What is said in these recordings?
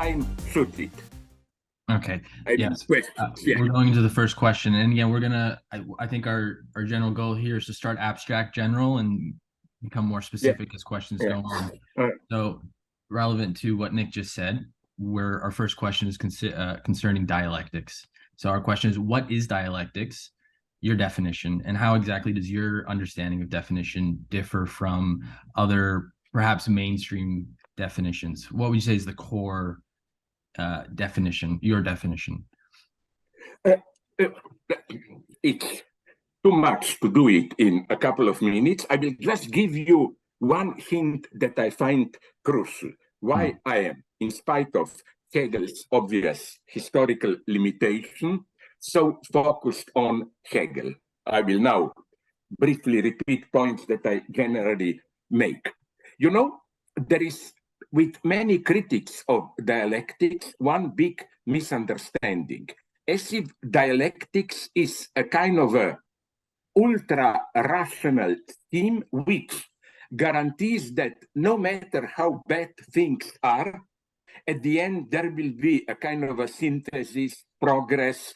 time suits it. Okay. Yes. Yeah. We're going into the first question, and again, we're gonna. I think our general goal here is to start abstract, general, and become more specific as questions go on. So, relevant to what Nick just said, where our first question is concerning dialectics. So, our question is, what is dialectics? Your definition, and how exactly does your understanding of definition differ from other, perhaps mainstream definitions? What would you say is the core definition, your definition? It's too much to do it in a couple of minutes. I will just give you one hint that I find crucial. Why I am, in spite of Hegel's obvious historical limitation, so focused on Hegel. I will now briefly repeat points that I generally make. You know, there is, with many critics of dialectics, one big misunderstanding. As if dialectics is a kind of a ultra-rational scheme which guarantees that no matter how bad things are, at the end there will be a kind of a synthesis, progress,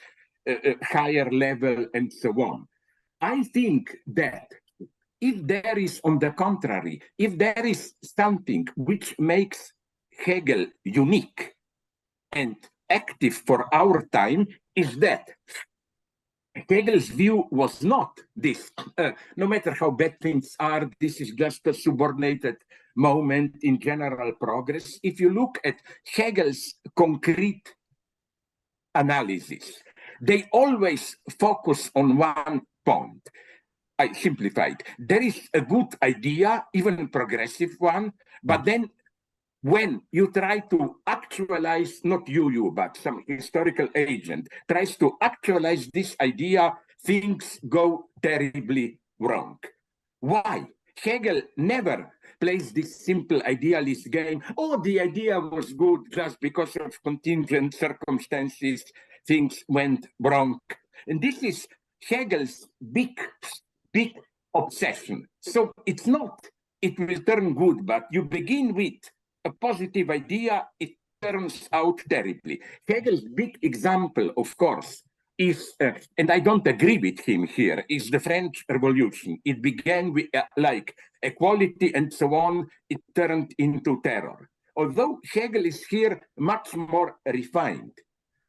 higher level, and so on. I think that if there is, on the contrary, if there is something which makes Hegel unique and active for our time, is that Hegel's view was not this, no matter how bad things are, this is just a subordinated moment in general progress. If you look at Hegel's concrete analysis, they always focus on one point. I simplified. There is a good idea, even a progressive one, but then when you try to actualize, not you, but some historical agent tries to actualize this idea, things go terribly wrong. Why? Hegel never plays this simple idealist game. Oh, the idea was good just because of contingent circumstances, things went wrong. And this is Hegel's big obsession. So it's not, it will turn good, but you begin with a positive idea, it turns out terribly. Hegel's big example, of course, is, and I don't agree with him here, is the French Revolution. It began with like equality and so on, it turned into terror. Although Hegel is here much more refined,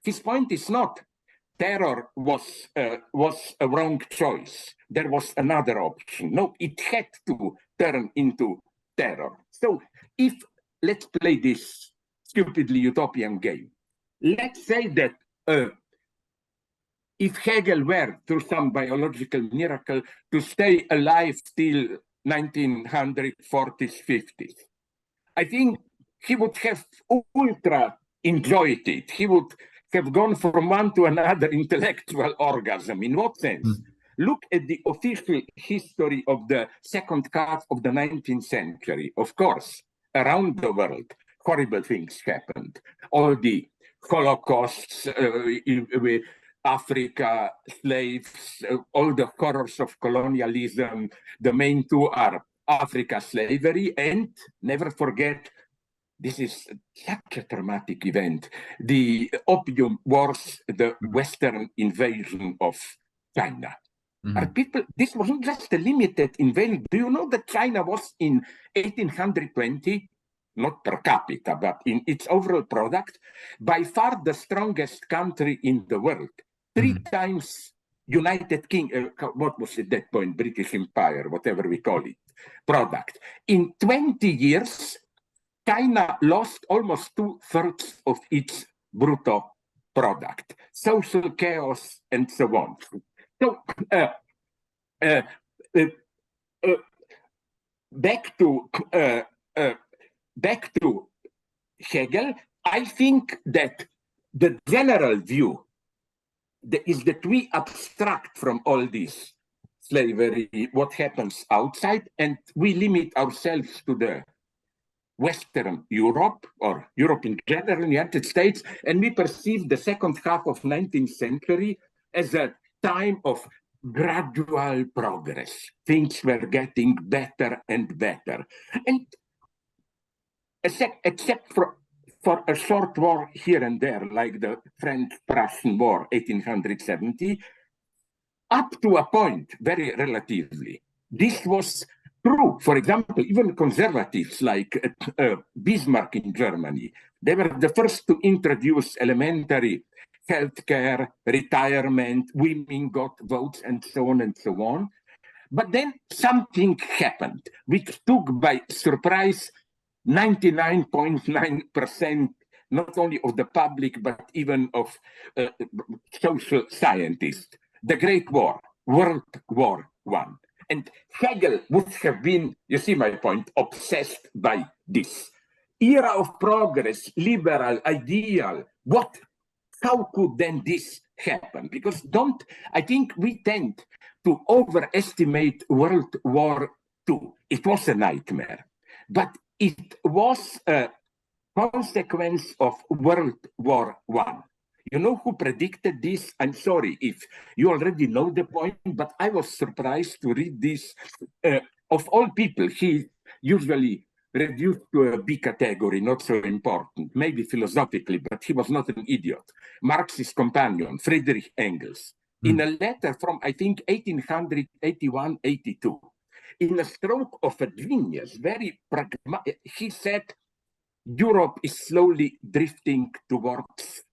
his point is not terror was a wrong choice. There was another option. No, it had to turn into terror. So if, let's play this stupidly utopian game. Let's say that if Hegel were, through some biological miracle, to stay alive till 1940s, 50s, I think he would have ultra enjoyed it. He would have gone from one to another intellectual orgasm. In what sense? Look at the official history of the second half of the 19th century. Of course, around the world, horrible things happened. All the Holocausts, Africa, slaves, all the horrors of colonialism. The main two are Africa, slavery, and never forget, this is such a traumatic event, the opium wars, the Western invasion of China. Are people, this wasn't just a limited invasion. Do you know that China was in 1820, not per capita, but in its overall product, by far the strongest country in the world, 3 times United Kingdom, what was at that point, British Empire, whatever we call it, product. In 20 years, China lost almost 2/3 of its brutto product, social chaos, and so on. So, back to Hegel, I think that the general view is that we abstract from all this slavery, what happens outside, and we limit ourselves to the Western Europe, or Europe in general, United States, and we perceive the second half of 19th century as a time of gradual progress. Things were getting better and better. And except for a short war here and there, like the French-Prussian War, 1870, up to a point, very relatively. This was true. For example, even conservatives like Bismarck in Germany, they were the first to introduce elementary healthcare, retirement, women got votes, and so on and so on. But then something happened, which took by surprise 99.9% not only of the public, but even of social scientists. The Great War, World War I. And Hegel would have been, you see my point, obsessed by this. Era of progress, liberal, ideal, what? How could then this happen? Because I think we tend to overestimate World War II. It was a nightmare, but it was a consequence of World War I. You know who predicted this? I'm sorry if you already know the point, but I was surprised to read this. Of all people, he usually reduced to a B category, not so important, maybe philosophically, but he was not an idiot. Marx's companion, Friedrich Engels, in a letter from, I think, 1881-82, in a stroke of a genius, very pragmatic, he said, Europe is slowly drifting towards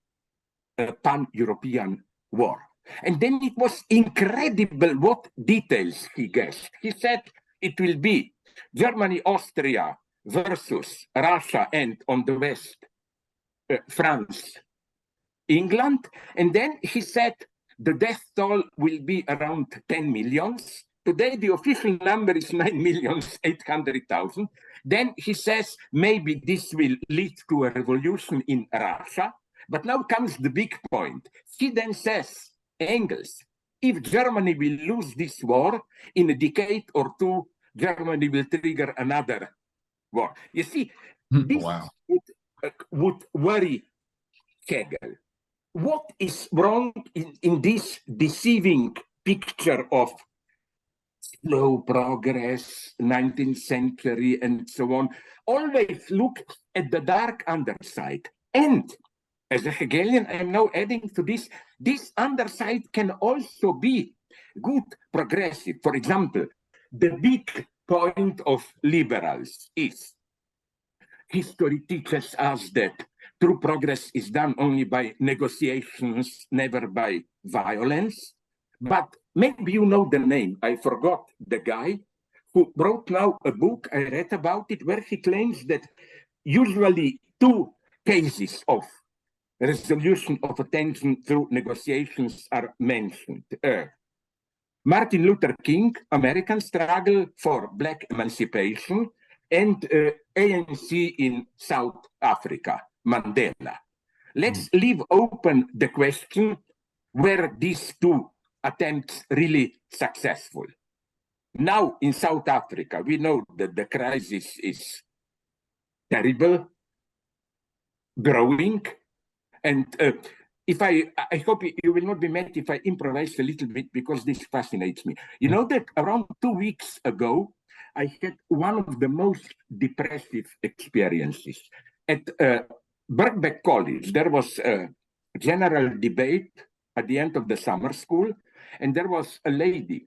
a pan-European war. And then it was incredible what details he guessed. He said it will be Germany, Austria versus Russia, and on the west, France, England. And then he said the death toll will be around 10 millions. Today, the official number is 9,800,000. Then he says maybe this will lead to a revolution in Russia. But now comes the big point. He then says, Engels, if Germany will lose this war, in a decade or two, Germany will trigger another war. You see, this would worry Hegel. What is wrong in this deceiving picture of slow progress, 19th century, and so on? Always look at the dark underside. And as a Hegelian, I'm now adding to this, this underside can also be good progressive. For example, the big point of liberals is history teaches us that true progress is done only by negotiations, never by violence. But maybe you know the name. I forgot the guy who wrote now a book. I read about it where he claims that usually two cases of resolution of a tension through negotiations are mentioned. Martin Luther King, American struggle for Black emancipation, and ANC in South Africa, Mandela. Let's leave open the question, were these two attempts really successful? Now in South Africa, we know that the crisis is terrible, growing, and if I hope you will not be mad if I improvise a little bit, because this fascinates me. You know that around 2 weeks ago, I had one of the most depressive experiences. At Birkbeck College, there was a general debate at the end of the summer school, and there was a lady,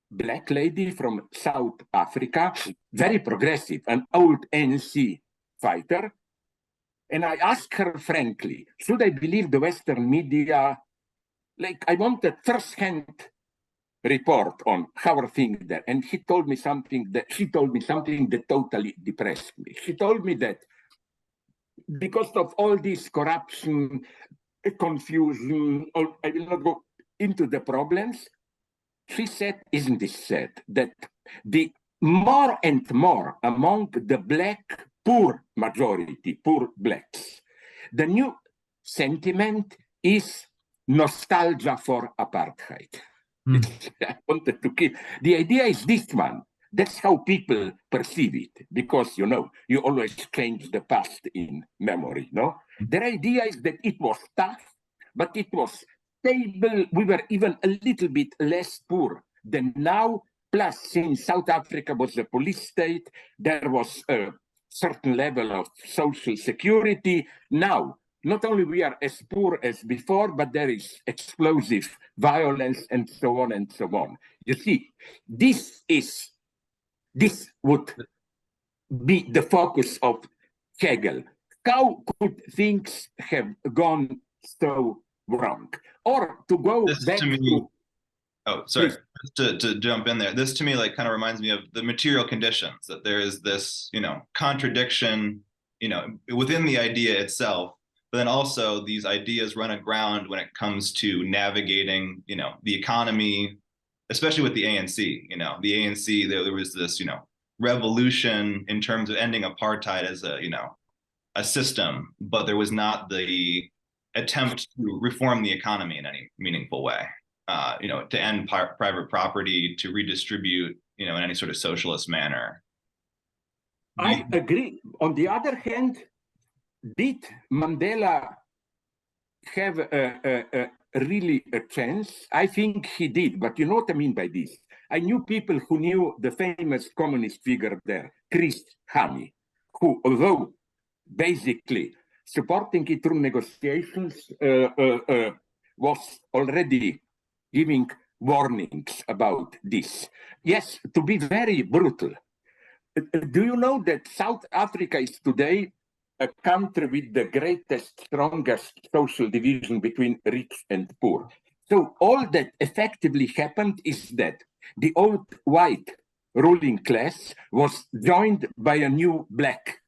Black lady from South Africa, very progressive, an old ANC fighter. And I asked her frankly, should I believe the Western media? Like, I wanted first-hand report on how are things there. And she told me something that totally depressed me. She told me that because of all this corruption, confusion, I will not go into the problems. She said, isn't this sad, that the more and more among the Black poor majority, poor Blacks, the new sentiment is nostalgia for apartheid. I wanted to keep. The idea is this one. That's how people perceive it, because, you know, you always change the past in memory, no? Their idea is that it was tough, but it was stable. We were even a little bit less poor than now. Plus, since South Africa was a police state, there was certain level of social security. Now, not only we are as poor as before, but there is explosive violence and so on and so on. You see, this would be the focus of Hegel. How could things have gone so wrong? Or to go back to... Oh, sorry, just to jump in there. This to me like kind of reminds me of the material conditions, that there is this, contradiction, within the idea itself, but then also these ideas run aground when it comes to navigating, the economy, especially with the ANC. The ANC, there was this, revolution in terms of ending apartheid as a system, but there was not the attempt to reform the economy in any meaningful way. To end private property, to redistribute, in any sort of socialist manner. I agree. On the other hand, did Mandela have really a chance? I think he did, but you know what I mean by this. I knew people who knew the famous communist figure there, Chris Hani, who, although basically supporting it through negotiations, was already giving warnings about this. Yes, to be very brutal. Do you know that South Africa is today a country with the greatest, strongest social division between rich and poor? So all that effectively happened is that the old white ruling class was joined by a new black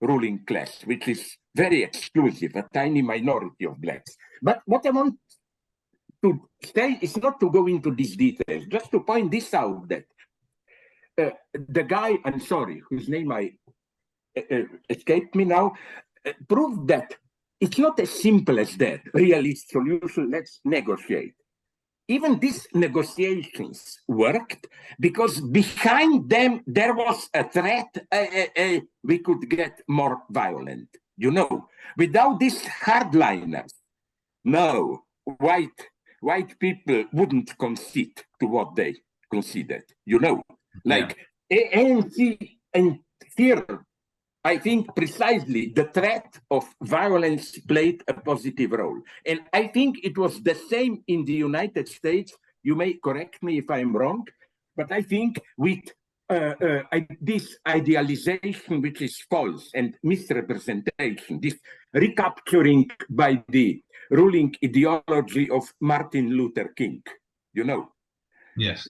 ruling class, which is very exclusive, a tiny minority of blacks. But what I want to say is not to go into these details, just to point this out, that the guy, I'm sorry, whose name escaped me now, proved that it's not as simple as that. Realist solution, let's negotiate. Even these negotiations worked because behind them there was a threat we could get more violent. Without these hardliners, no, white people wouldn't concede to what they conceded, like ANC. And here, I think precisely the threat of violence played a positive role. And I think it was the same in the United States. You may correct me if I'm wrong, but I think with this idealization, which is false, and misrepresentation, this recapturing by the ruling ideology of Martin Luther King, Yes.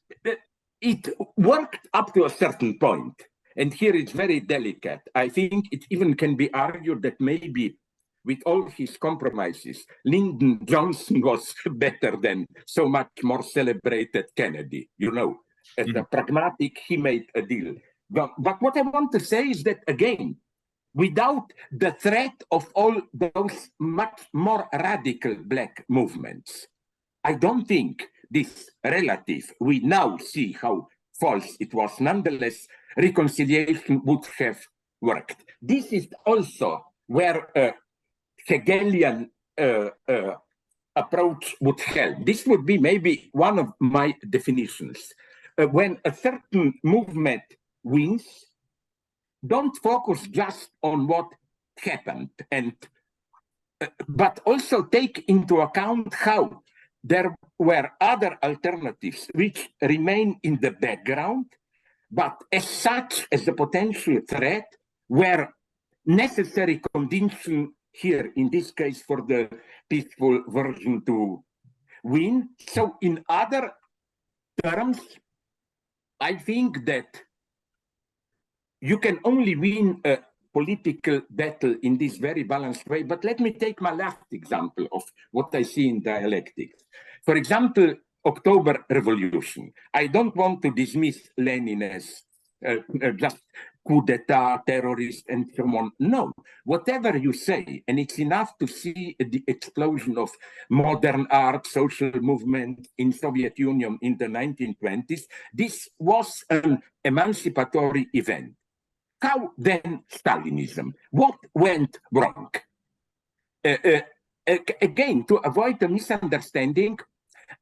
It worked up to a certain point. And here it's very delicate. I think it even can be argued that maybe with all his compromises, Lyndon Johnson was better than so much more celebrated Kennedy. As a pragmatic, he made a deal. But what I want to say is that, again, without the threat of all those much more radical black movements, I don't think this relative, we now see how false it was. Nonetheless, reconciliation would have worked. This is also where a Hegelian approach would help. This would be maybe one of my definitions. When a certain movement wins, don't focus just on what happened, but also take into account how there were other alternatives which remain in the background, but as such, as a potential threat, were necessary condition here, in this case, for the peaceful version to win. So in other terms, I think that you can only win a political battle in this very balanced way. But let me take my last example of what I see in dialectics. For example, October Revolution. I don't want to dismiss Lenin as just coup d'etat, terrorist, and so on. No, whatever you say, and it's enough to see the explosion of modern art, social movement in Soviet Union in the 1920s. This was an emancipatory event. How then Stalinism? What went wrong? Again, to avoid a misunderstanding,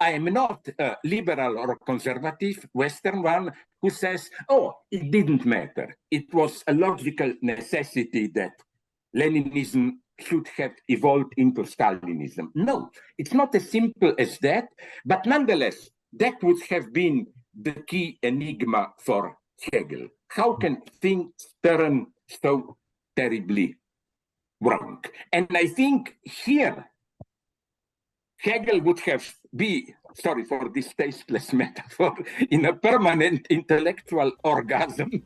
I am not a liberal or conservative Western one who says, oh, it didn't matter. It was a logical necessity that Leninism should have evolved into Stalinism. No, it's not as simple as that, but nonetheless, that would have been the key enigma for Hegel. How can things turn so terribly wrong? And I think here, Hegel would have been, sorry for this tasteless metaphor, in a permanent intellectual orgasm,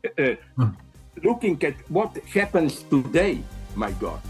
looking at what happens today, my God.